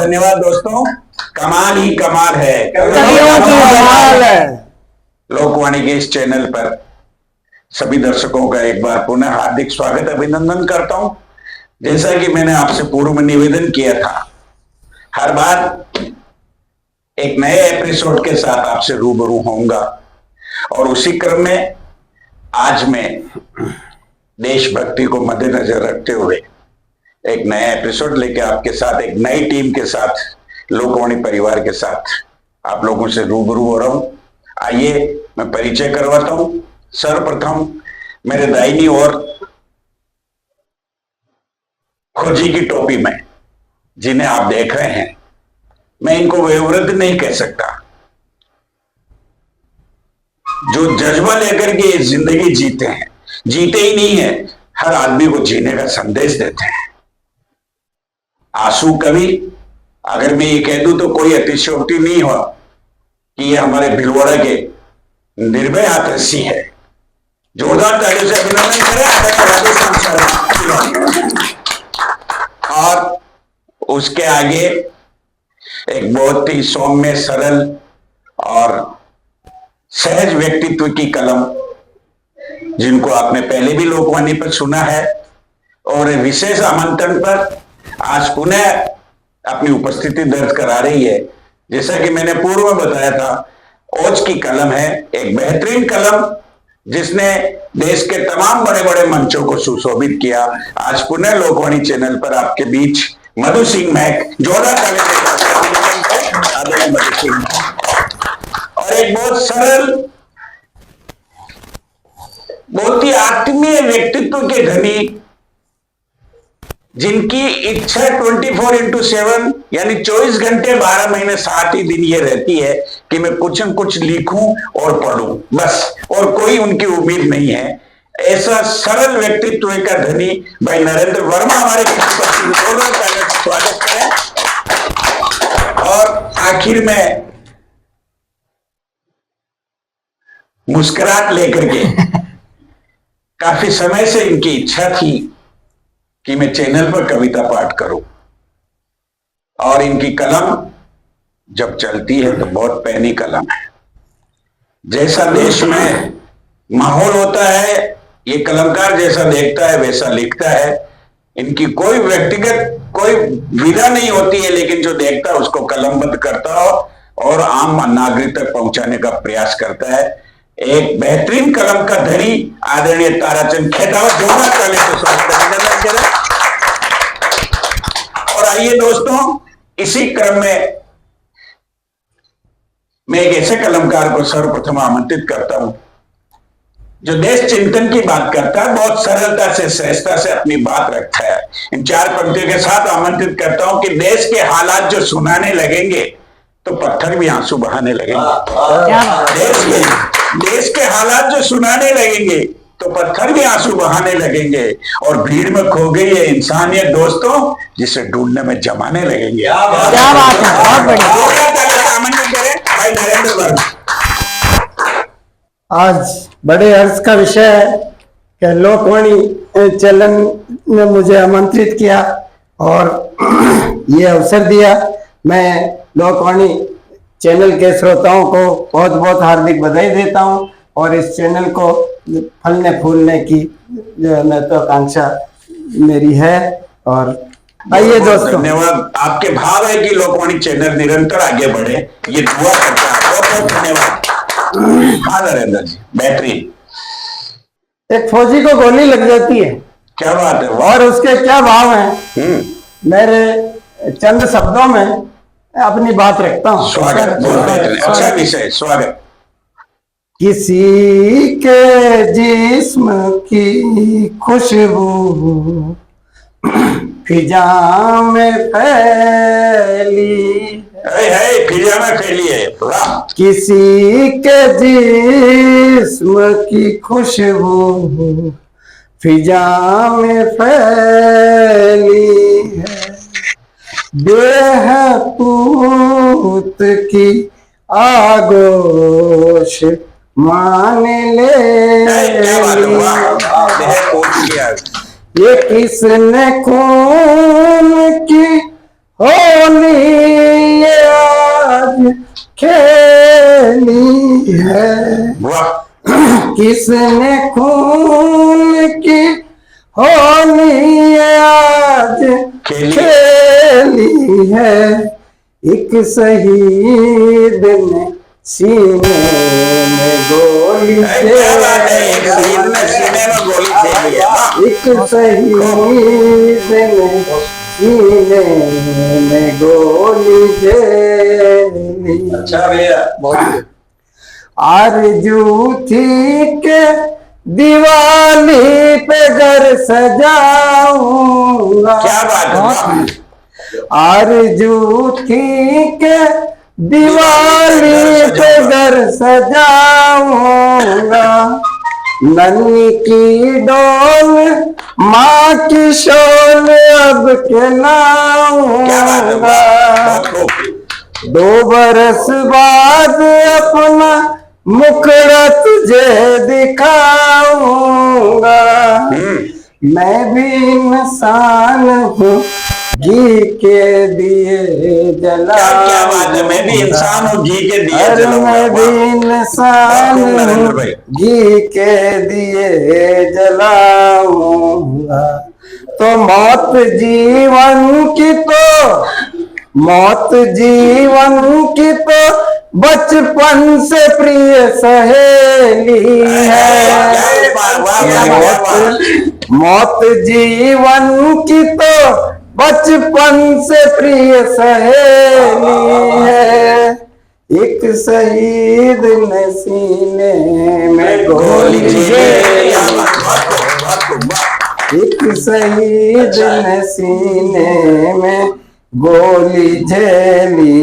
धन्यवाद दोस्तों। कमाल ही कमाल है, कमाल है। लोकवाणी के इस चैनल पर सभी दर्शकों का एक बार पुनः हार्दिक स्वागत अभिनंदन करता हूं। जैसा कि मैंने आपसे पूर्व में निवेदन किया था, हर बार एक नए एपिसोड के साथ आपसे रूबरू होऊंगा और उसी क्रम में आज मैं देशभक्ति को मद्देनजर रखते हुए एक नया एपिसोड लेके आपके साथ, एक नई टीम के साथ, लोकवाणी परिवार के साथ आप लोगों से रूबरू हो रहा हूं। आइए मैं परिचय करवाता हूं। सर्वप्रथम मेरे दाहिनी ओर खोजी की टोपी में जिन्हें आप देख रहे हैं, मैं इनको वयोवृद्ध नहीं कह सकता, जो जज्बा लेकर के जिंदगी जीते हैं, जीते ही नहीं है, हर आदमी को जीने का संदेश देते हैं। आंसू कवि, अगर मैं ये कह दूं तो कोई अतिशयोक्ति नहीं हो कि ये हमारे भिलवाड़ा के निर्भय आदर्शी है। जोरदार तालियों से अभिनंदन करें। और उसके आगे एक बहुत ही सौम्य, सरल और सहज व्यक्तित्व की कलम, जिनको आपने पहले भी लोकवाणी पर सुना है और विशेष आमंत्रण पर आज पुनः अपनी उपस्थिति दर्ज करा रही है। जैसा कि मैंने पूर्व में बताया था, ओज की कलम है, एक बेहतरीन कलम जिसने देश के तमाम बड़े बड़े मंचों को सुशोभित किया। आज पुनः लोकवाणी चैनल पर आपके बीच मधु सिंह महक, जोरदार तालियों के साथ मधु सिंह, और एक बहुत सरल, बहुत ही आत्मीय व्यक्तित्व के धनी, जिनकी इच्छा 24x7 यानी 24 घंटे 12 महीने 7 ही दिन ये रहती है कि मैं कुछ न कुछ लिखूं और पढ़ूं, बस, और कोई उनकी उम्मीद नहीं है। ऐसा सरल व्यक्तित्व का धनी भाई नरेंद्र वर्मा हमारे स्वागत करें। और आखिर में मुस्कुराहट लेकर के, काफी समय से इनकी इच्छा थी कि मैं चैनल पर कविता पाठ करूं, और इनकी कलम जब चलती है तो बहुत पैनी कलम है। जैसा देश में माहौल होता है, ये कलमकार जैसा देखता है वैसा लिखता है। इनकी कोई व्यक्तिगत कोई विधा नहीं होती है, लेकिन जो देखता है उसको कलमबद्ध करता हो और आम नागरिक तक पहुंचाने का प्रयास करता है। एक बेहतरीन कलम का धनी आदरणीय ताराचंद खेतावत, जोरदार तालियों से स्वागत करें। और आइए दोस्तों, इसी क्रम में मैं एक ऐसे कलमकार को सर्वप्रथम आमंत्रित करता हूं जो देश चिंतन की बात करता है, बहुत सरलता से, सहजता से अपनी बात रखता है। इन 4 पंक्तियों के साथ आमंत्रित करता हूं कि देश के हालात जो सुनाने लगेंगे तो पत्थर भी आंसू बहाने लगेंगे। देश के हालात जो सुनाने लगेंगे तो पत्थर भी आंसू बहाने लगेंगे, और भीड़ में खो गई है इंसानियत दोस्तों, जिसे ढूंढने में जमाने लगेंगे। क्या बात है, बहुत बढ़िया। आमंत्रित करें भाई नरेंद्र वर्मा। आज बड़े अर्ज का विषय है कि लोकवाणी चैनल ने मुझे आमंत्रित किया और ये अवसर दिया। मैं लोकवाणी चैनल के श्रोताओं को बहुत बहुत हार्दिक बधाई देता हूं, और इस चैनल को फलने फूलने की जो महत्वाकांक्षा मेरी है। और आइए दोस्तों, धन्यवाद। आपके भाव है कि लोकवाणी चैनल निरंतर आगे बढ़े, ये दुआ करता है। बहुत बहुत धन्यवाद। हाँ नरेंद्र जी, बेहतरीन। एक फौजी को गोली लग जाती है, क्या बात है, और उसके क्या भाव हैं, मेरे चंद शब्दों में अपनी बात रखता हूं। स्वागत, अच्छा विषय, स्वागत। किसी के जिस्म की खुशबू फिजा में फैली है, फिजा में फैली है। किसी के जिस्म की खुशबू फिजा में फैली है, बेहतूत की आगोश मान ले। ये किसने खून की होली आज खेली है, वाह, किसने खून की होली आज खेली। खेली है, एक शहीद ने सीने में गोली क्या बात है, एक शहीद ने सीने में गोली चली है, वाह। एक शहीद ने सीने में गोली चली। अच्छा भैया, आरज़ू थी के दिवाली पे घर सजाऊंगा, क्या बात है, वाह। आरज़ू थी के दिवाली पे घर सजाऊंगा, नन्ही की डोल माँ की शोल अब क्या बात है, वाह, खिलाऊंगा, बहुत खूब। 2 बरस बाद अपना मुखड़ा तुझे दिखाऊंगा, मैं भी इंसान हूँ घी के दिए क्या बात है, मैं भी इंसान हूँ घी के दिए अरे जलाऊंगा, मैं भी वाह। इंसान बहुत खूब नरेंद्र हूँ भाई। घी के दिए जलाऊंगा, तो मौत जीवन की मौत जीवन की तो बचपन से प्रिय सहेली है, मौत जीवन की तो बचपन से प्रिय सहेली है, एक शहीद ने सीने में गोली चली, एक शहीद ने सीने में गोली झेली।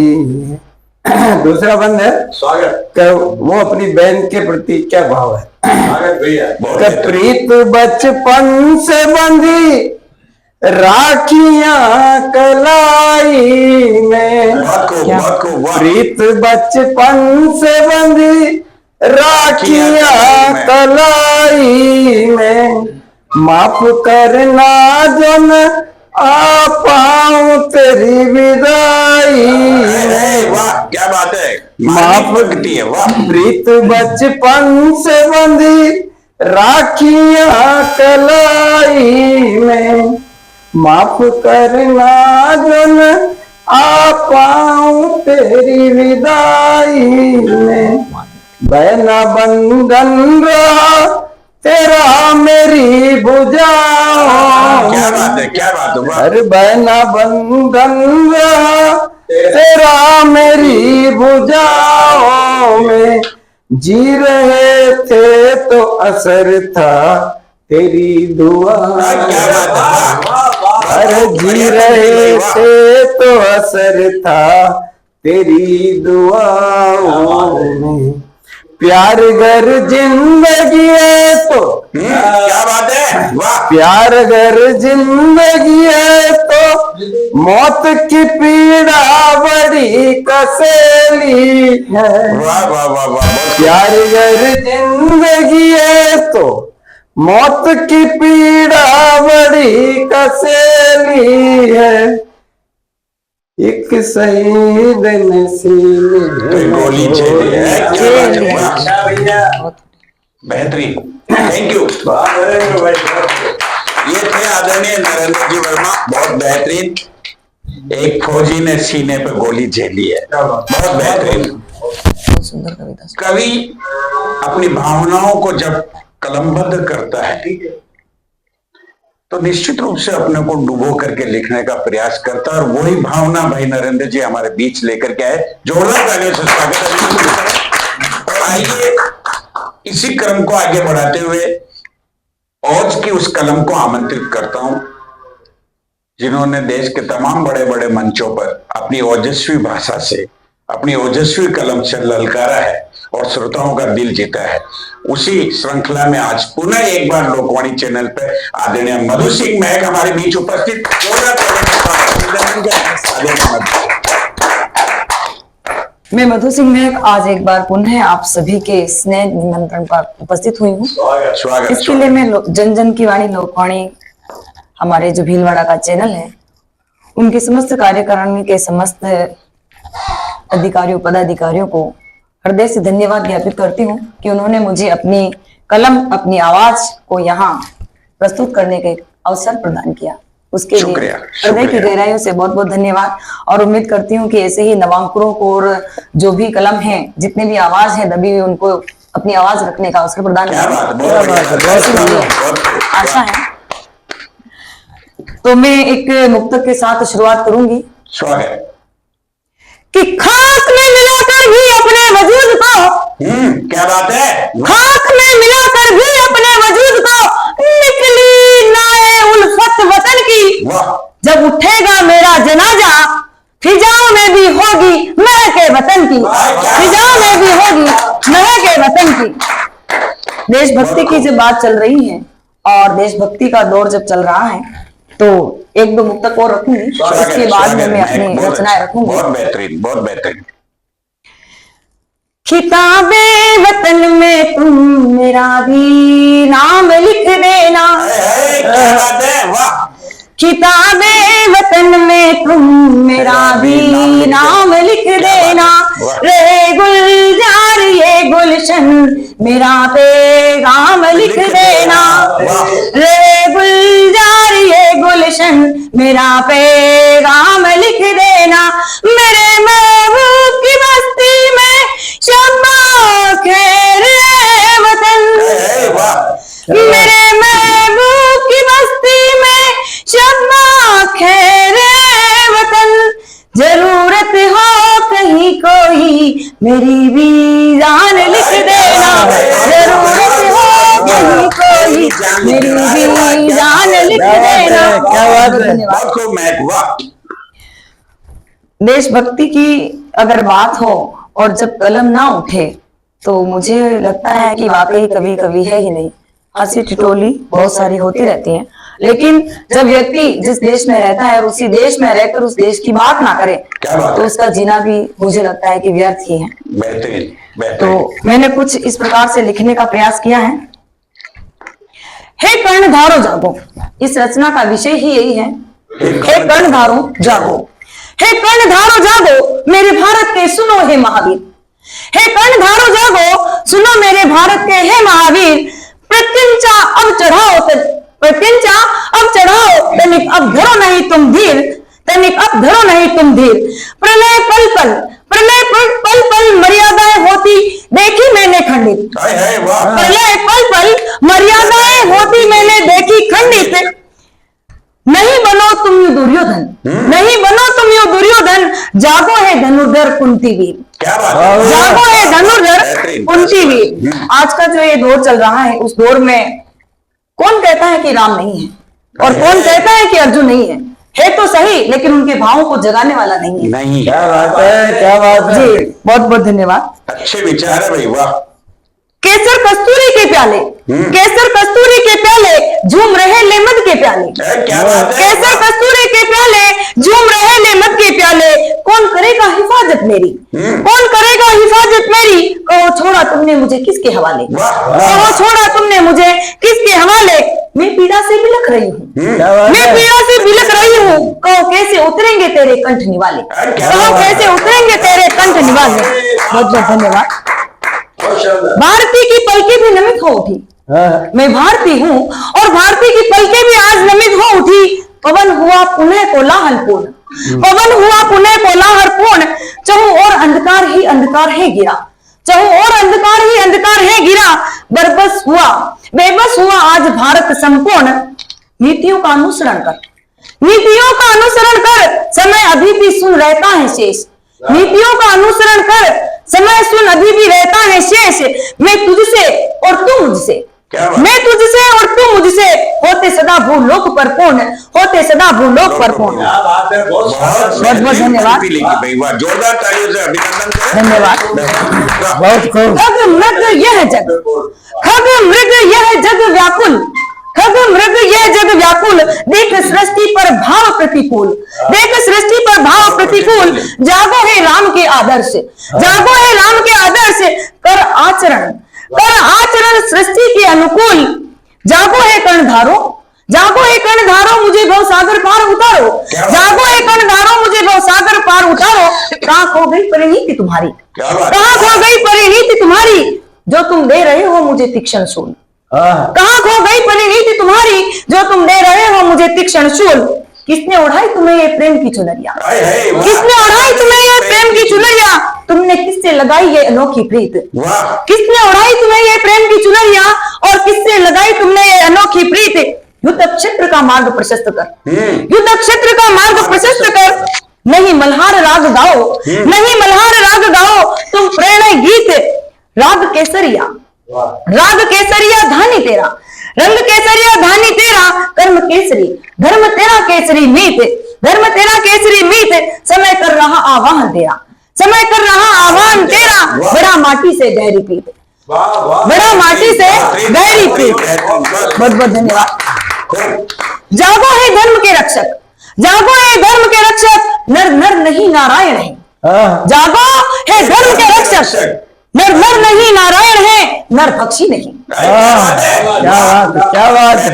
दूसरा बंद है स्वागत, कि वो अपनी बहन के प्रति क्या भाव है। स्वागत भैया। कि प्रीत बचपन से बंधी राखियां कलाई में, प्रीत बचपन से बंधी राखियां कलाई में, माफ करना जन आ पाऊं तेरी विदाई में, वाह, क्या बात है, माफ करती है, वाह। प्रीत बचपन से बंधी राखियां कलाई में, माफ करना जन आ पाऊं तेरी विदाई में, बहना बंधन रहा तेरा मेरी भुजाओं, क्या बात है, क्या बात है, वाह। अरे बहना बंधन रहा तेरा मेरी भुजाओं में, जी रहे थे तो असर था तेरी दुआ, क्या बात है, वाह। अरे जी रहे थे तो असर था तेरी दुआओं में, प्यार अगर जिंदगी है तो क्या बात है, वाह। प्यार अगर जिंदगी है तो मौत की पीड़ा बड़ी कसेली है, वाह वाह वाह वाह, प्यार अगर जिंदगी है तो मौत की पीड़ा बड़ी कसेली है, एक शहीद ने सीने में गोली चली है, क्या बात है, वाह। बेहतरीन, थैंक यू। ये थे आदरणीय नरेंद्र जी वर्मा, बहुत बेहतरीन। एक फौजी ने सीने पे गोली झेली है, बहुत बेहतरीन। सुंदर कविता। कवि अपनी भावनाओं को जब कलमबद्ध करता है तो निश्चित रूप से अपने को डुबो करके लिखने का प्रयास करता है, और वही भावना भाई नरेंद्र जी हमारे बीच लेकर के आए। जोरदार तालियों से स्वागत है। और आइए इसी क्रम को आगे बढ़ाते हुए औज की उस कलम को आमंत्रित करता हूं जिन्होंने देश के तमाम बड़े बड़े मंचों पर अपनी ओजस्वी भाषा से, अपनी ओजस्वी कलम से ललकारा है और श्रोताओं का दिल जीता है। उसी श्रृंखला में आज पुनः एक बार लोकवाणी चैनल पर आदरणीय मधु सिंह महक हमारे बीच उपस्थित। मैं मधु सिंह महक आज एक बार पुनः आप सभी के स्नेह निमंत्रण पर उपस्थित हुई हूँ। स्वागत। इसके लिए मैं जन जन की वाणी लोकवाणी, हमारे जो भीलवाड़ा का चैनल है, उनके समस्त कार्यकारिणी के समस्त अधिकारियों पदाधिकारियों को हृदय से धन्यवाद ज्ञापित करती हूँ कि उन्होंने मुझे अपनी कलम अपनी आवाज को यहाँ प्रस्तुत करने का अवसर प्रदान किया। उसके लिए शुक्रिया, हृदय की शुक्रिया। गहराइयों से बहुत बहुत धन्यवाद। और उम्मीद करती हूँ कि ऐसे ही नवांकुरों को और जो भी कलम है जितने भी आवाज है दबी हुई उनको अपनी आवाज रखने का अवसर प्रदान क्या बात है, करें, बहुत बढ़िया, बहुत बढ़िया। बहुत आशा है। तो मैं एक मुक्तक के साथ शुरुआत करूंगी स्वागत। कि खाक में मिलाकर भी अपने वजूद को, क्या बात है, खाक में मिलाकर भी अपने वजूद को निकली नाए उल्फत वतन की। वाह, जब उठेगा मेरा जनाजा फिजाओं में भी होगी महके वतन की, फिजाओं में भी होगी महके वतन की। देशभक्ति की जब बात चल रही है और देशभक्ति का दौर जब चल रहा है तो एक दो मुक्तक और रखूंगी, स्वागत इसके है, बाद स्वागत में मैं है, अपनी बहुत रचनाएं अच्छा, रखूंगी। बहुत बेहतरीन, बहुत बेहतरीन। किताबे वतन में तुम मेरा भी नाम लिख देना, क्या बात है, वाह, किताबे वतन में तुम मेरा भी नाम लिख देना। रे गुलजार ये गुलशन मेरा पैगाम लिख देना, रे गुलजार ये गुलशन मेरा पैगाम लिख देना। मेरे महबूब की बस्ती में शम्मा खैर वतन, मेरे महबूब की बस्ती में शम्मा खैर वतन। जरूरत हो कहीं कोई मेरी भी जान लिख देना, जरूरत हो कहीं कोई मेरी भी जान लिख देना। क्या बात है। धन्यवाद। बहुत खूब महक, वाह, देशभक्ति की अगर बात हो और जब कलम ना उठे तो मुझे लगता है कि वाकई कभी कभी है ही नहीं। हंसी ठिठोली बहुत सारी होती रहती है, लेकिन जब व्यक्ति जिस देश में रहता है और उसी देश में रहकर उस देश की बात ना करे क्या बात तो है। उसका जीना भी मुझे लगता है कि व्यर्थ ही है। बेहतरीन, तो बेहतरीन। मैंने कुछ इस प्रकार से लिखने का प्रयास किया है। हे कर्णधारो जागो, इस रचना का विषय ही यही है। हे कर्णधारो जागो, हे कर्णधारो जागो मेरे भारत के सुनो हे महावीर, हे कर्णधारो जागो सुनो मेरे भारत के हे महावीर। प्रत्यंचा अब चढ़ाओ, प्रत्यंचा अब चढ़ाओ, तनिक अब धरो नहीं तुम धीर, तनिक अब धरो नहीं तुम धीर। प्रलय पल पल, प्रलय पल पल मर्यादाएं होती देखी मैंने खंडित, हाय हाय, वाह, प्रलय पल पल मर्यादाएं होती मैंने देखी खंडित। नहीं बनो तुम यू दुर्योधन, नहीं बनो तुम यू दुर्योधन। जागो है धनुर्धर कुंती वीर, क्या बात है, जागो है धनुर्धर बेहतरीन। कुंती वीर। आज का जो ये दौर चल रहा है उस दौर में कौन कहता है कि राम नहीं है और कौन कहता है कि अर्जुन नहीं है तो सही, लेकिन उनके भावों को जगाने वाला नहीं है। नहीं, क्या बात है, क्या बात है। जी बहुत बहुत धन्यवाद। अच्छे विचार है भाई, वाह, केसर कस्तूरी के प्याले, केसर कस्तूरी के प्याले झूम रहे लेमन के प्याले, क्या बात है, केसर कस्तूरी के प्याले झूम रहे लेमन के प्याले। कौन करेगा हिफाजत मेरी, कौन करेगा हिफाजत मेरी। कहो छोड़ा तुमने मुझे किसके हवाले, वाह, कहो छोड़ा तुमने मुझे किसके हवाले। मैं पीड़ा से बिलख रही हूँ, क्या बात मैं है। पीड़ा से बिलख रही हूँ। कहो कैसे उतरेंगे तेरे कंठ निवाले, कहो कैसे उतरेंगे तेरे कंठ निवाले। बहुत बहुत धन्यवाद। भारती की पलकें भी नमित हो उठी, हाँ, मैं भारती हूँ और भारती की पलकें भी आज नमित हो उठी। पवन हुआ पुनः कोलाहलपूर्ण, पवन हुआ पुनः कोलाहलपूर्ण। चहु और अंधकार ही अंधकार है गिरा, चहु और अंधकार ही अंधकार है गिरा। बरबस हुआ बेबस हुआ आज भारत संपूर्ण। नीतियों का अनुसरण कर, नीतियों का अनुसरण कर, समय अभी भी सुन रहता है शेष। नीतियों का अनुसरण कर, समय सुन अभी भी रहता है शेष। मैं तुझसे और तू मुझसे, क्या बात? मैं तुझसे और तू मुझसे, होते सदा भूलोक पर पूर्ण, होते सदा भूलोक पर पूर्ण। क्या बात है, बहुत बहुत धन्यवाद। भाई, वाह, जोरदार तालियों से अभिनंदन करें। धन्यवाद। वाह, बहुत खूब। खग मृग यह जग, खग मृग यह जग व्याकुल, खग मृग यह जग व्याकुल। देख सृष्टि पर भाव प्रतिकूल, देख सृष्टि पर भाव प्रतिकूल। जागो है राम के आदर्श, जागो है राम के आदर्श। कर आचरण, कर आचरण सृष्टि के अनुकूल। जागो है कर्णधारो, जागो हे कर्णधारो मुझे भव सागर पार उतारो, जागो हे कर्णधारो मुझे भव सागर पार उतारो। कहाँ खो गई परिणीति तुम्हारी, कहाँ खो गई परिणीति तुम्हारी, जो तुम दे रहे हो मुझे तीक्ष्ण शूल। कहाँ खो गई परिणीति तुम्हारी, जो तुम दे रहे हो मुझे तीक्ष्ण शूल। किसने ओढ़ाई तुम्हें ये प्रेम की चुनरिया, किसने ओढ़ाई तुम्हें ये प्रेम की चुनरिया, तुमने किससे लगाई ये अनोखी प्रीत, किसने ओढ़ाई तुम्हें ये प्रेम की चुनरिया और किससे लगाई तुमने ये अनोखी प्रीत। युद्ध क्षेत्र का मार्ग प्रशस्त कर, युद्ध क्षेत्र का मार्ग प्रशस्त कर, नहीं मल्हार राग गाओ, नहीं मल्हार राग गाओ, तुम प्रेरणा गीत। राग केसरिया, राग केसरिया धानी तेरा, रंग केसरिया धानी तेरा, कर्म केसरी धर्म तेरा केसरी मीत, धर्म तेरा केसरी मीत। समय कर रहा आह्वान तेरा, समय कर रहा आह्वान तेरा, बड़ा माटी से गहरी प्रीत, बड़ा माटी से गहरी प्रीत। बहुत बहुत धन्यवाद। जागो है धर्म के रक्षक, जागो है धर्म के रक्षक, नर नर नहीं नारायण है। जागो है धर्म के रक्षक, नर नर नहीं नारायण है, नर पक्षी नहीं। क्या बात है।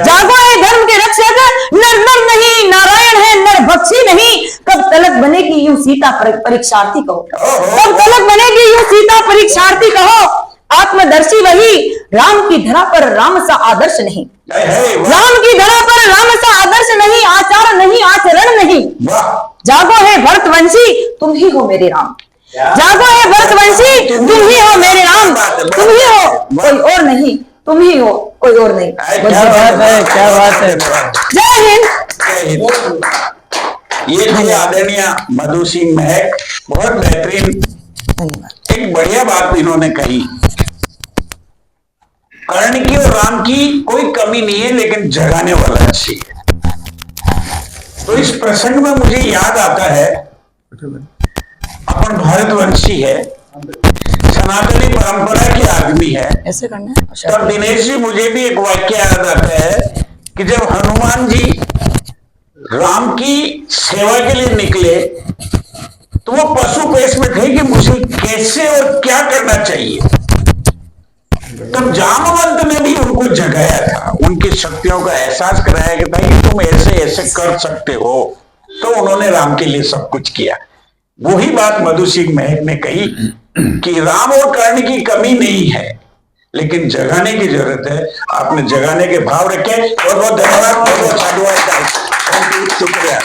जागो है धर्म के रक्षक, नर नर नहीं नारायण है, नर पक्षी नहीं। कब तलक बनेगी यूं सीता परीक्षार्थी कहो, कब तलक बनेगी यूं सीता परीक्षार्थी कहो। आत्मदर्शी वही, राम की धरा पर राम सा आदर्श नहीं, राम की धरा पर राम सा आदर्श नहीं, आचार नहीं आचरण नहीं। जागो है भरतवंशी, तुम ही हो मेरे राम, जागो है भरतवंशी, तुम ही हो मेरे राम, तुम ही हो, कोई और नहीं, तुम ही हो, कोई और नहीं। क्या बात है, क्या बात है। जय हिंद। ये थे आदरणीय मधु सिंह महक, बहुत बेहतरीन, एक बढ़िया बात इन्होंने कही। कर्ण की और राम की कोई कमी नहीं है, लेकिन जगाने वाला अच्छी है। तो इस प्रसंग में मुझे याद आता है, अपन भारतवंशी है, सनातनी परंपरा के आदमी है, ऐसे करना है। तब दिनेश जी मुझे भी एक वाक्य याद आता है कि जब हनुमान जी राम की सेवा के लिए निकले तो वो पशु पेश में थे कि मुझे कैसे और क्या करना चाहिए। तब जामवंत ने भी उनको जगाया था, उनकी शक्तियों का एहसास कराया कि भाई तुम ऐसे ऐसे कर सकते हो। तो उन्होंने राम के लिए सब कुछ किया। वही बात मधु सिंह महक ने कही कि राम और कर्ण की कमी नहीं है, लेकिन जगाने की जरूरत है। आपने जगाने के भाव रखे, बहुत बहुत धन्यवाद, बहुत बहुत साधुवाद, शुक्रिया।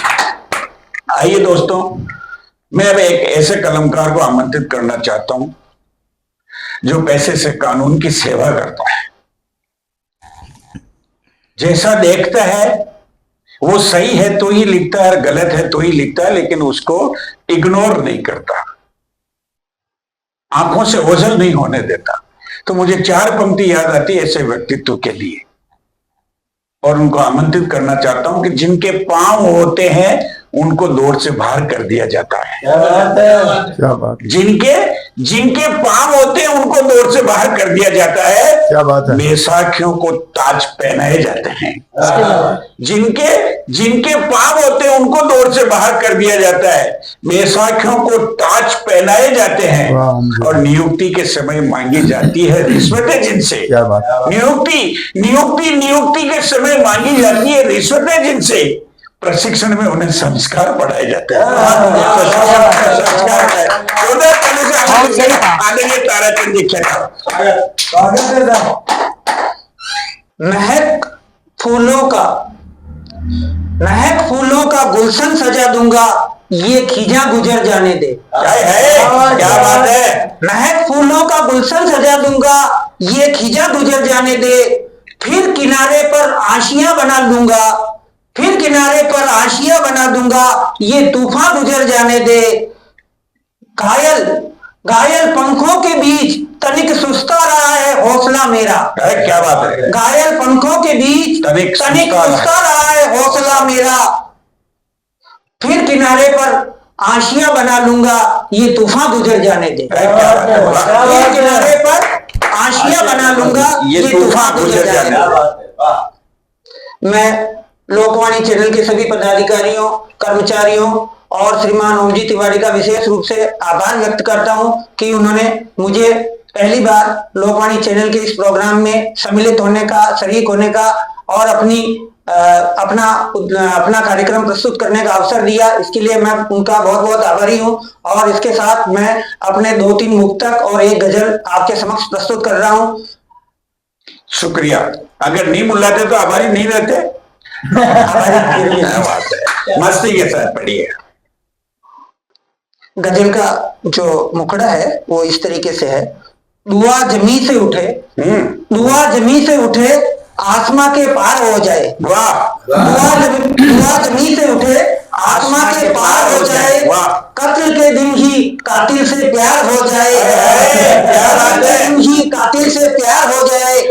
आइए दोस्तों, मैं अब एक ऐसे कलमकार को आमंत्रित करना चाहता हूं जो पैसे से कानून की सेवा करता है। जैसा देखता है वो सही है तो ही लिखता है, गलत है तो ही लिखता है, लेकिन उसको इग्नोर नहीं करता, आंखों से ओझल नहीं होने देता। तो मुझे 4 पंक्ति याद आती है ऐसे व्यक्तित्व के लिए, और उनको आमंत्रित करना चाहता हूं कि जिनके पांव होते हैं उनको दौड़ से बाहर कर दिया जाता है। क्या बात है, क्या बात। जिनके पांव होते हैं उनको दौड़ से बाहर कर दिया जाता है। क्या बात है। बैसाखियों को ताज पहनाए जाते हैं। जिनके पांव होते हैं उनको दौड़ से बाहर कर दिया जाता है। बैसाखियों को ताज पहनाए जाते हैं और नियुक्ति के समय मांगी जाती है रिश्वतें जिनसे। क्या बात। नियुक्ति के समय मांगी जाती है रिश्वतें जिनसे। प्रशिक्षण में उन्हें संस्कार पढ़ाए जाते हैं। आदरणीय ताराचंद जी क्या महक फूलों का गुलशन सजा दूंगा, ये खिजा गुजर जाने दे। क्या बात है। महक फूलों का गुलशन सजा दूंगा, ये खिजा गुजर जाने दे। फिर किनारे पर आशियां बना दूंगा, फिर किनारे पर आशियां बना दूंगा, ये तूफान गुजर जाने दे। घायल पंखों के बीच तनिक सुस्ता रहा है हौसला मेरा। क्या बात है। घायल पंखों के बीच तनिक सुस्ता रहा है हौसला मेरा। फिर किनारे पर आशियां बना लूंगा, ये तूफान गुजर जाने दे। फिर किनारे पर आशियां बना लूंगा, ये तूफान गुजर जाने दे। मैं लोकवाणी चैनल के सभी पदाधिकारियों, कर्मचारियों और श्रीमान ओमजी तिवारी का विशेष रूप से आभार व्यक्त करता हूं कि उन्होंने मुझे पहली बार लोकवाणी चैनल के इस प्रोग्राम में सम्मिलित होने का, शरीक होने का और अपना कार्यक्रम प्रस्तुत करने का अवसर दिया, इसके लिए मैं उनका बहुत बहुत आभारी हूं। और इसके साथ मैं अपने 2-3 मुक्तक और एक गजल आपके समक्ष प्रस्तुत कर रहा हूं। शुक्रिया। अगर नहीं बुलाते तो आभारी नहीं रहते। क्या बात है, मस्ती के साथ पढ़िए। गजल का जो मुखड़ा है वो इस तरीके से है। दुआ जमी से उठे, दुआ जमी से उठे, आसमां के पार हो जाए। वाह। दुआ जमी से उठे, आसमां के पार हो जाए। वाह। कत्ल के दिन ही कातिल से प्यार हो जाए। कत्ल के दिन ही कातिल से प्यार हो जाए।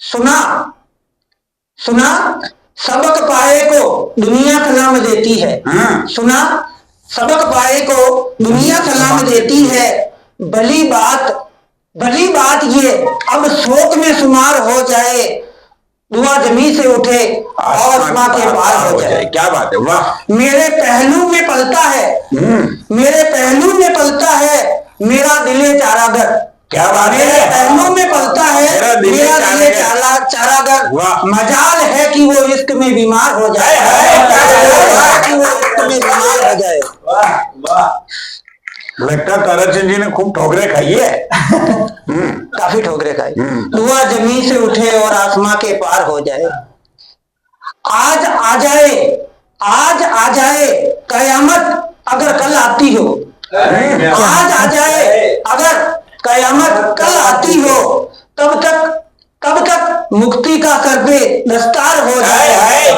सुना सबक पाए को दुनिया सलाम देती है। सुना सबक पाए को दुनिया सलाम देती है। भली बात ये अब शोक में शुमार हो जाए। दुआ जमी से उठे और आसमां के पार हो जाए। क्या बात है, वाह। मेरे पहलू में पलता है, मेरे पहलू में पलता है मेरा दिले चारागर। क्या बात है, मेरे पहलू में पलता है मेरा दिले चारागर। मजाल है कि वो इश्क में बीमार हो जाए। कि वो इश्क में बीमार हो जाए। वाह वाह। लगता ताराचंद जी ने खूब ठोकरे खाई है। काफी ठोकरे खाई। दुआ जमीन से उठे और आसमां के पार हो जाए। आज आ जाए कयामत अगर कल आती हो। आज आ जाए अगर कयामत कल आती हो, तब तक मुक्ति का सर पे दस्तार हो जाए।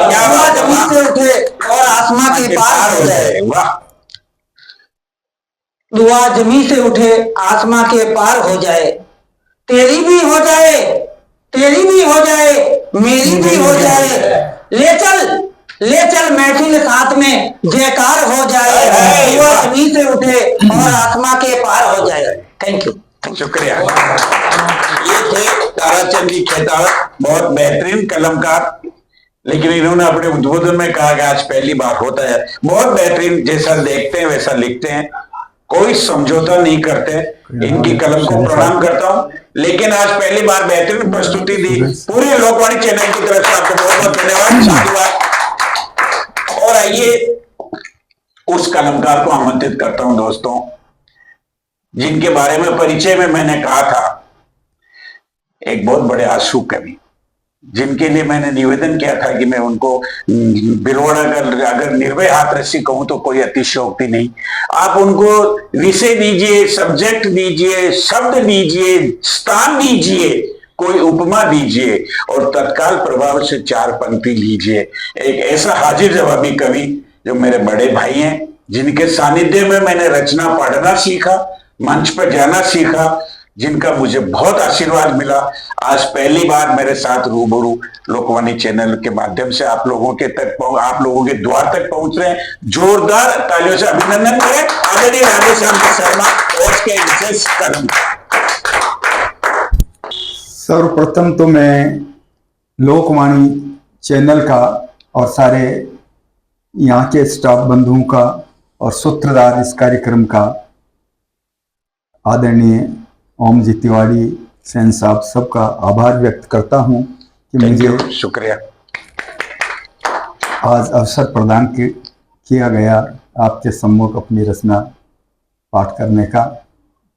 दुआ जमीन से उठे और आसमां के पार हो जाए। दुआ जमी से उठे आसमां के पार हो जाए। तेरी भी हो जाए मेरी भी हो जाए। ले चल महफिल साथ में जयकार हो जाए। दुआ जमी से उठे और आसमां के पार हो जाए। Thank you. शुक्रिया। ये थे ताराचंद जी खेतान, बहुत बेहतरीन कलमकार। लेकिन इन्होंने अपने उद्बोधन में कहा कि आज पहली बार होता है। बहुत बेहतरीन, जैसा देखते हैं वैसा लिखते हैं, कोई समझौता नहीं करते। इनकी कलम को प्रणाम करता हूं। लेकिन आज पहली बार बेहतरीन प्रस्तुति दी। पूरे लोकवाणी चैनल की तरफ से आपको बहुत बहुत धन्यवाद, साधुवाद। और आइए उस कलमकार को आमंत्रित करता हूं दोस्तों, जिनके बारे में परिचय में मैंने कहा था, एक बहुत बड़े आंसू कवि, जिनके लिए मैंने निवेदन किया था कि मैं उनको बिलवाड़ा का अगर निर्भय हाथ रस्सी कहूं तो कोई अतिशयोक्ति नहीं। आप उनको विषय दीजिए, सब्जेक्ट दीजिए, शब्द दीजिए, स्थान दीजिए, कोई उपमा दीजिए और तत्काल प्रभाव से 4 पंक्ति लीजिए। एक ऐसा हाजिर जवाबी कवि जो मेरे बड़े भाई हैं, जिनके सानिध्य में मैंने रचना पढ़ना सीखा, मंच पर जाना सीखा, जिनका मुझे बहुत आशीर्वाद मिला। आज पहली बार मेरे साथ रूबरू लोकवाणी चैनल के माध्यम से आप लोगों के द्वार तक पहुंच रहे हैं। जोरदार तालियों से अभिनंदन करें आदरणीय राधेश्याम शर्मा और उसके विशेष कलम। सर्वप्रथम तो मैं लोकवाणी चैनल का और सारे यहाँ के स्टाफ बंधुओं का और सूत्रधार इस कार्यक्रम का आदरणीय ओम जी तिवारी सेन साहब सबका आभार व्यक्त करता हूँ कि मुझे शुक्रिया आज अवसर प्रदान किया गया आपके सम्मुख अपनी रचना पाठ करने का।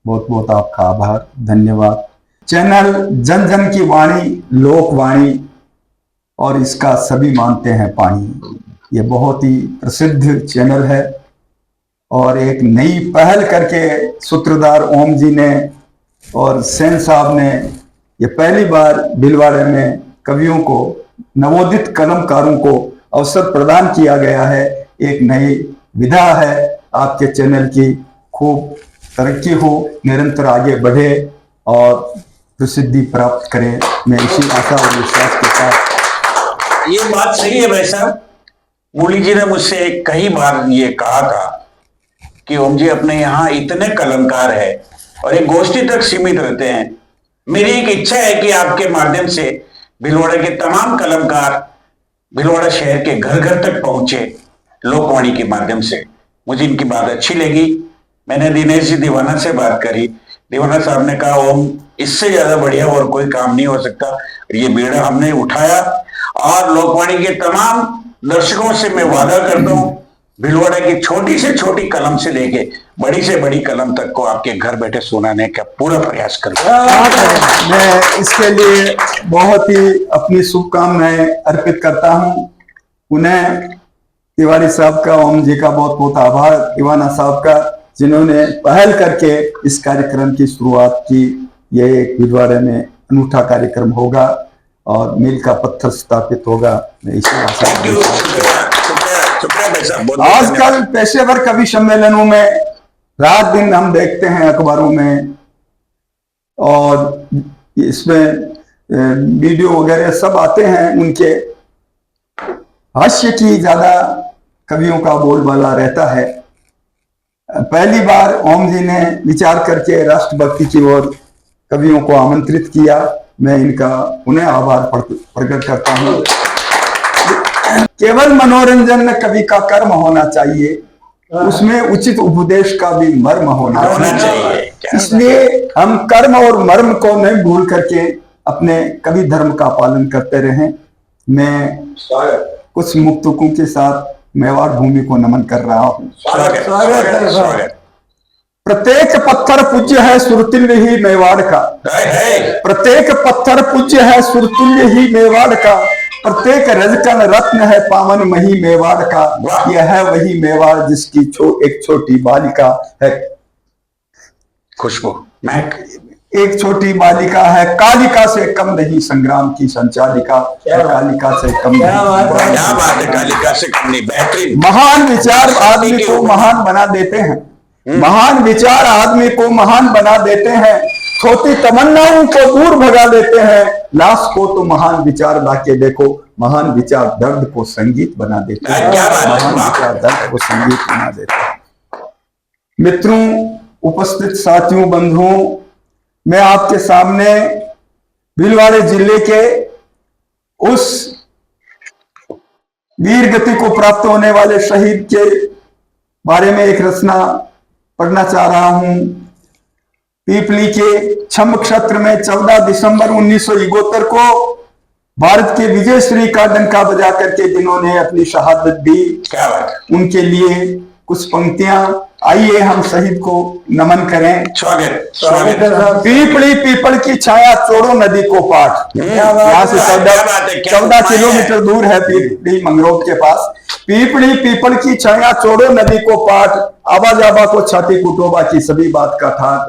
बहुत बहुत आपका आभार, धन्यवाद। चैनल जन जन की वाणी, लोकवाणी, और इसका सभी मानते हैं पानी, ये बहुत ही प्रसिद्ध चैनल है। और एक नई पहल करके सूत्रधार ओम जी ने और सेन साहब ने ये पहली बार भिलवाड़े में कवियों को, नवोदित कलमकारों को अवसर प्रदान किया गया है। एक नई विधा है। आपके चैनल की खूब तरक्की हो, निरंतर आगे बढ़े और प्रसिद्धि प्राप्त करे, मैं इसी आशा और विश्वास के साथ। ये बात सही है भाई साहब। मूली जी ने मुझसे कई बार ये कहा था कि ओम जी अपने यहाँ इतने कलमकार है और एक गोष्ठी तक सीमित रहते हैं। मेरी एक इच्छा है कि आपके माध्यम से भिलवाड़ा के तमाम कलमकार भिलवाड़ा शहर के घर घर तक पहुंचे लोकवाणी के माध्यम से। मुझे इनकी बात अच्छी लगी। मैंने दिनेश जी दीवाना से बात करी। दीवाना साहब ने कहा ओम, इससे ज्यादा बढ़िया और कोई काम नहीं हो सकता। ये बीड़ा हमने उठाया और लोकवाणी के तमाम दर्शकों से मैं वादा करता हूं, भिलवाड़ा की छोटी से छोटी कलम से लेके बड़ी से बड़ी कलम तक को आपके घर बैठे सुनाने का पूरा प्रयास करूंगा। मैं इसके लिए बहुत ही अपनी शुभकामनाएं अर्पित करता हूं। उन्हें तिवारी साहब का, ओम जी का बहुत बहुत आभार, दीवाना साहब का, जिन्होंने पहल करके इस कार्यक्रम की शुरुआत की। यह एक भिलवाड़े में अनूठा कार्यक्रम होगा और मील का पत्थर स्थापित होगा। मैं इसी आशा आजकल पेशेवर कवि सम्मेलनों में रात दिन हम देखते हैं अखबारों में, और इसमें वीडियो वगैरह सब आते हैं, उनके हास्य की ज्यादा कवियों का बोलबाला रहता है। पहली बार ओम जी ने विचार करके राष्ट्रभक्ति की ओर कवियों को आमंत्रित किया। मैं इनका पुनः आभार प्रकट करता हूं। केवल मनोरंजन कवि का कर्म होना चाहिए, उसमें उचित उपदेश का भी मर्म होना चाहिए। इसलिए हम कर्म और मर्म को नहीं भूल करके अपने कवि धर्म का पालन करते रहें। मैं कुछ मुक्तकों के साथ मेवाड़ भूमि को नमन कर रहा हूं। प्रत्येक पत्थर पूज्य है सुरतुल्य ही मेवाड़ का, प्रत्येक पत्थर पूज्य है सुरतुल्य ही मेवाड़ का, प्रत्येक रजकन रत्न है पावन मही मेवाड़ का। यह है वही मेवाड़ जिसकी एक छोटी बालिका है खुशबू, एक छोटी बालिका है, कालिका से कम नहीं संग्राम की संचालिका, कालिका से कम नहीं। क्या बात है, कालिका से कम नहीं, बेहतरीन। महान विचार आदमी को महान बना देते हैं, महान विचार आदमी को महान बना देते हैं, छोटी तमन्नाओं को दूर भगा देते हैं। लाश को तो महान विचार लाके देखो, महान विचार दर्द को संगीत बना देते हैं, महान विचार दर्द को संगीत बना देते हैं। मित्रों, उपस्थित साथियों, बंधुओं, मैं आपके सामने भिलवाड़े जिले के उस वीर गति को प्राप्त होने वाले शहीद के बारे में एक रचना पढ़ना चाह रहा हूं। पीपली के छम क्षेत्र में 14 दिसंबर 1971 को भारत के विजयश्री का डंका बजा करके जिन्होंने अपनी शहादत दी, उनके लिए कुछ पंक्तियां। आइए हम शहीद को नमन करें। स्वागत। पीपली पीपल की छाया चोड़ो नदी को पाठ। यहाँ से 14 किलोमीटर दूर है पीपली मंगरोग के पास। पीपली पीपल की छाया चोड़ो नदी को पाठ, आबा जाबा को छाती कुटोबा की सभी बात का ठाट।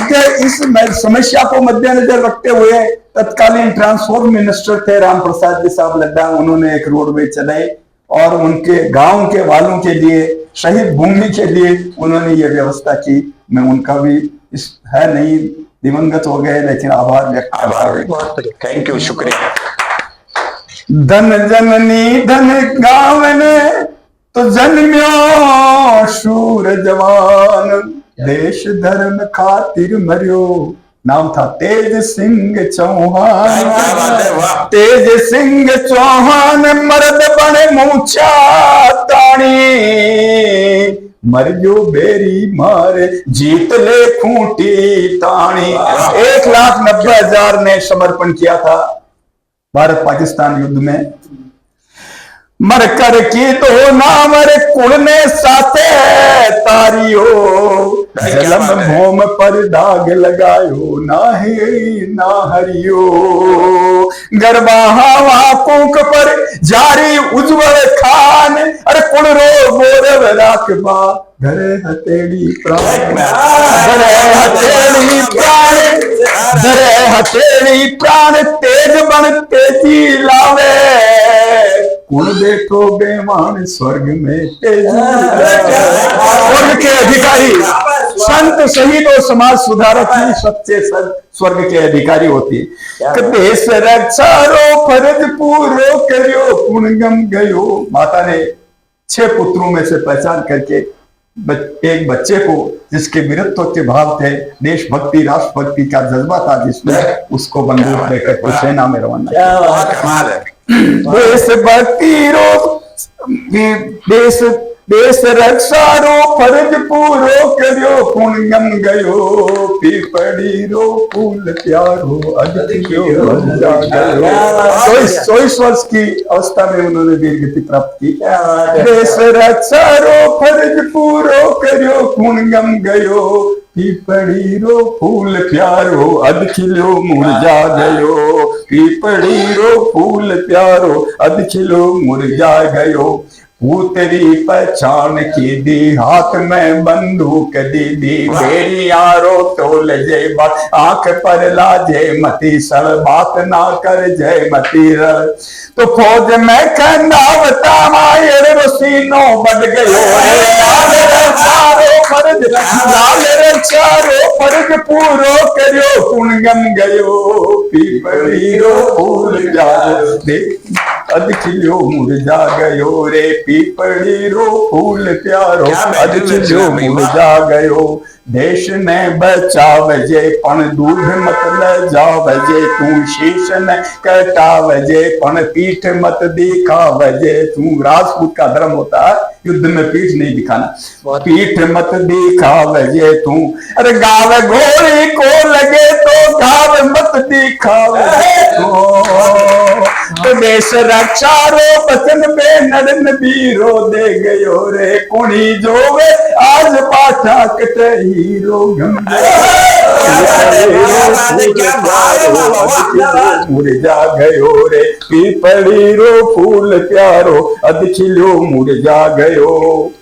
तो इस समस्या को मद्देनजर रखते हुए तत्कालीन ट्रांसपोर्ट मिनिस्टर थे राम प्रसाद जी साहब लड्डा, उन्होंने एक रोडवे चलाई और उनके गांव के वालों के लिए, शहीद भूमि के लिए उन्होंने ये व्यवस्था की। मैं उनका भी इस है नहीं, दिवंगत हो गए, लेकिन आभार व्यक्त करता हूं। थैंक यू, शुक्रिया। धन जननी धन गावने तो जन्म्यो शूर जवान, देश धर्म खातिर मरियो, नाम था तेज सिंह चौहान। तेज सिंह चौहान मर्द बने मूछा ताणी, मरियो बेरी मारे जीत ले खूंटी ताणी। 1,90,000 ने समर्पण किया था भारत पाकिस्तान युद्ध में। मर कर की दो नाम रे कुल ने साथे तारियो, जलम भूम पर दाग लगायो नाही ना हरियो। गरबा हवा कुंक पर जारी उज्जवल खान, अरे कुल रो गौरव राखबा घरे हथेली प्राण, घरे हथेली प्राण, घरे हथेली प्राण, तेज बन तेजी लावे, कुण देखो बेमान स्वर्ग में तेजी। स्वर्ग के अधिकारी संत, शहीद और समाज सुधारक ही सच्चे स्वर्ग के अधिकारी होती है। देश रक्षा रो फर्ज पूरो करियो, पुण्यम गयो। माता ने 6 पुत्रों में से पहचान करके एक बच्चे को, जिसके वीरत्व के भाव थे, देशभक्ति राष्ट्रभक्ति का जज्बा था जिसमें, उसको बंदूक देकर सेना में रवाना। देश भक्ति रो देश देश रक्षा रो फर्ज पूरो करियो पुण्यम गयो पीपड़ी रो फूल प्यारो अदित्यो मर जा गयो। 24 वर्ष की अवस्था में उन्होंने वीरगति प्राप्त की। देश रक्षा रो फर्ज पूरो करियो पुण्यम गयो पीपड़ी रो फूल प्यारो अध खिलो मुरझा गयो पीपड़ी रो फूल प्यारो अध खिलो मुरझा गयो। पूतरी पहचान की दी हाथ में बंदूक दी मेरी यारो तोल जय बात आंख पर लाजे मती सड़ बात ना कर जय मती रल। तो फौज में खंडावता मायर रसीनो बढ़ गयो चारो फर्ज पूरो करियो पुण्यम गयो पीपड़ी रो फूल जाओ देख अध खिलो मुरझा गयो रे पीपड़ी रो फूल प्यारो अध खिलो मुरझा गयो। देश ने बचावजे पण दूध मत ले जावजे तू शीश ने कटावजे पण पीठ मत दिखावजे तू। राजपूत का धर्म होता है युद्ध में पीठ नहीं दिखाना, पीठ मत दिखावजे तू। अरे गाव घोड़ी को लगे तो गाव मत दिखावजे तो देश रक्षा रो बचन पे नरन बीरो दे गयो रे कुणी जोवे आज पाठा कटे हीरो मुरझा गयो रे पीपड़ी रो फूल प्यारो अध खिलो मुरझा गयो।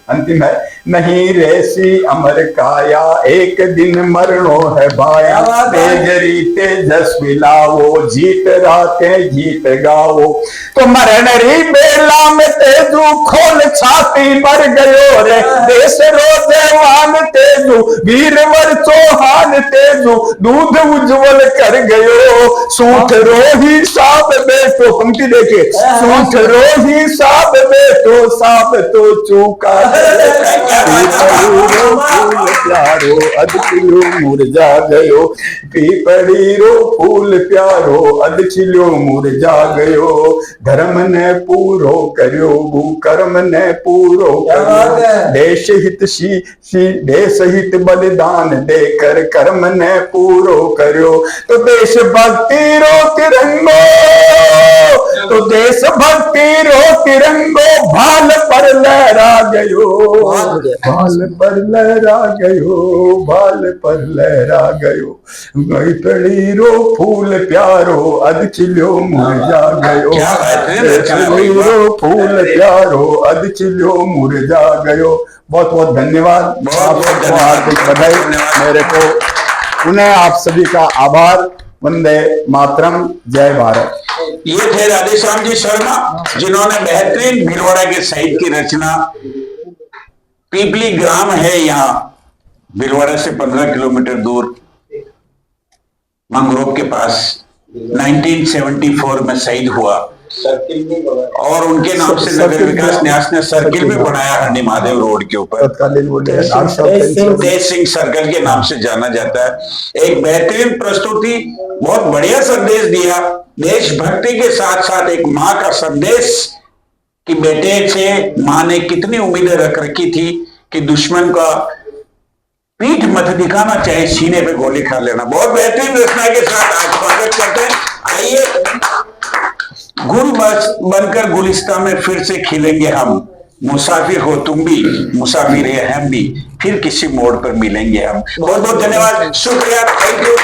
अंतिम है नहीं रेसी अमर काया एक दिन मरणो है भाया तेजरी तेजस्वी लावो जीत राते गीत गाओ। तो मरण री बेला में तेजू खोल छाती मर गयो रे देश रो जवान तेजू वीरवर चौहान तेजू दूध उज्जवल कर गयो। सूठ रोही साब बेटो पंक्ति देखे सूठ रोही साब बेटो साब तो चूका प्यारो अध खिलो मुरझा गयो पीपड़ी रो फूल प्यारो अध खिलो मुरझा गयो। धर्म ने पूरो करियो भू कर्म ने पूरो करियो देश हित बलिदान देकर कर्म ने पूरो करियो। तो देश भक्ति रो तिरंगो तो देश भक्ति रो तिरंगो भाल पर लहरा गयो भाल पर लहरा गयो भाल पर लहरा गयो। पीपड़ी रो फूल प्यारो अध खिलो मुरझा गयो पीपड़ी रो फूल प्यारो अध खिलो मुरझा गयो। बहुत बहुत धन्यवाद, आपको हार्दिक बधाई। मेरे को पुनः आप सभी का आभार। वंदे मातरम, जय भारत। ये थे राधेश्याम जी शर्मा जिन्होंने बेहतरीन भीलवाड़ा के साहित्य की रचना पीपली ग्राम है यहाँ भीलवाड़ा से 15 किलोमीटर दूर मंगरोप के पास 1974 में शहीद हुआ और उनके नाम से नगर विकास न्यास ने सर्किल भी बनाया हंडी महादेव रोड के ऊपर देश सिंह सर्कल के नाम से जाना जाता है। एक बेहतरीन प्रस्तुति, बहुत बढ़िया संदेश दिया देशभक्ति के साथ साथ एक माँ का संदेश कि बेटे से माँ ने कितनी उम्मीदें रख रखी थी कि दुश्मन का पीठ मत दिखाना चाहे सीने पे गोली खा लेना। बहुत बेहतरीन रचना के साथ आज स्वागत करते हैं। आइए गुल बनकर गुलिस्तान में फिर से खिलेंगे हम, मुसाफिर हो तुम भी मुसाफिर है हम भी, फिर किसी मोड़ पर मिलेंगे हम। बहुत बहुत धन्यवाद, शुक्रिया, थैंक यू।